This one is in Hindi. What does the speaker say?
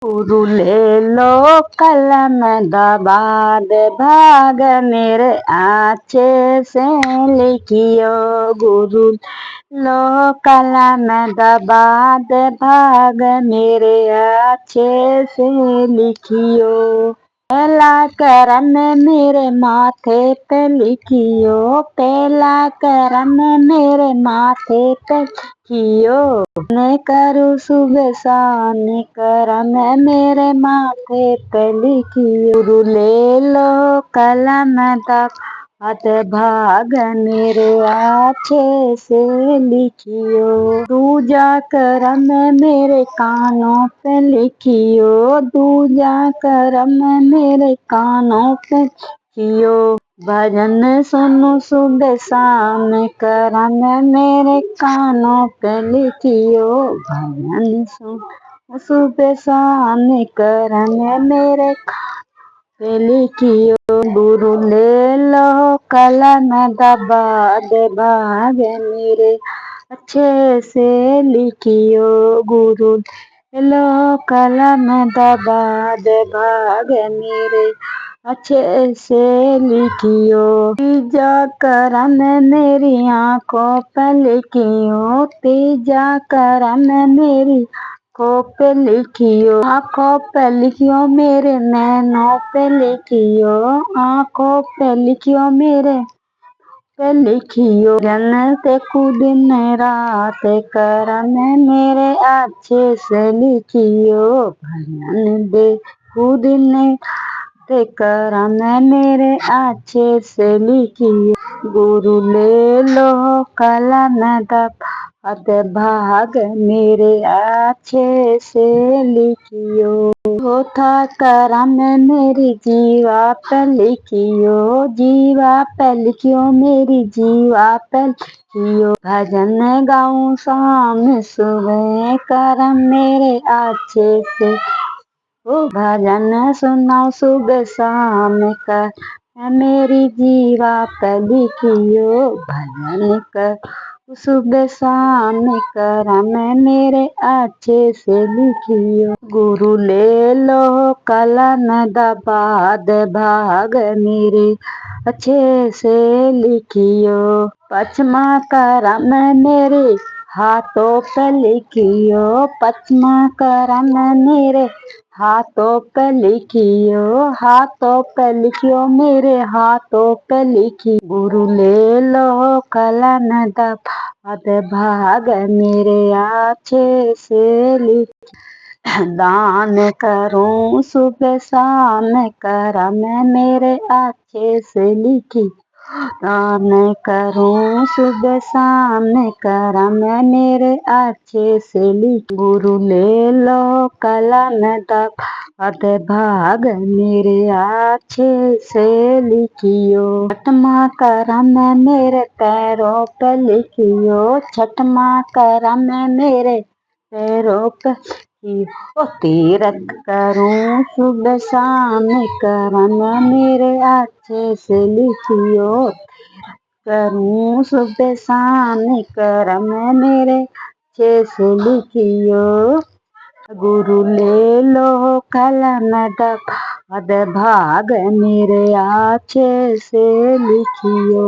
गुरु ले लो कलम दबाद भाग मेरे आँचे से लिखियो। गुरु लो कलम दबाद भाग मेरे आँचे से लिखियो। पहला करम मेरे माथे पे लिखियो। पहला करम मेरे माथे पे लिखियो। मैं करूँ सुबह शाम करम मेरे माथे पे लिखियो। गुरु ले लो कलम दबाद भाग मेरे आँचे से लिखियो। दूजा करम मेरे कानों पे लिखियो। दूजा करम मेरे कानों पे लिखियो। भजन सुनो सुबह शाम करम मेरे कानों पे लिखियो। भजन सुनो सुबह शाम करम मेरे पे लिखियो। गुरु ले लो कलम दबाद भाग मेरे अच्छे से लिखियो। गुरु ले लो कलम दबाद भाग मेरे अच्छे से लिखियो। तीजा करम मेरी आँखों पे लिखियो। तीजा करम मेरी आँखों पे लिखियो। आँखों पे लिखियो मेरे नैनों पे लिखियो। आँखों पे लिखियो मेरे पे लिखियो। जन्नत खुद दिन रात करम मेरे अच्छे से लिखियो। भजन दे खुद दिन करम मेरे अच्छे से लिखियो। गुरु ले लो कलम दबाद भाग मेरे अच्छे से लिखियो। चौथा करम मेरी जीवा पे लिखियो। जीवा पे लिखियो मेरी जीवा पे लिखियो। भजन गाऊं शाम सुबह करम मेरे अच्छे से भजन सुनाओ सुबह शाम कर मेरी जीवा पे लिखियो। भजन कर सुबह शाम करम मेरे अच्छे से लिखियो। गुरु ले लो कलम दबाद भाग मेरे अच्छे से लिखियो। पचमा करम मेरे हाथों पे लिखियो। पचमा करम मेरे हाथों पे लिखियो। हाथों पे लिखियो मेरे हाथों पे लिखियो। गुरु ले लो कलम दबाद भाग मेरे अच्छे से लिखियो। दान करूं सुबह शाम करम मेरे अच्छे से लिखियो। दान करूं सुबह शाम करम मेरे अच्छे से लिखियो। गुरु ले लो कलम दबाद भाग मेरे अच्छे से लिखियो। छठमा करम मेरे पैरों पे लिखियो। छठमा करम मेरे पैरों पे लिखियो। तीरथ करूं सुबह शाम करम मेरे अच्छे से लिखियो। करूं सुबह शाम करम मेरे अच्छे से लिखियो। गुरु ले लो कलम दबाद भाग मेरे अच्छे से लिखियो।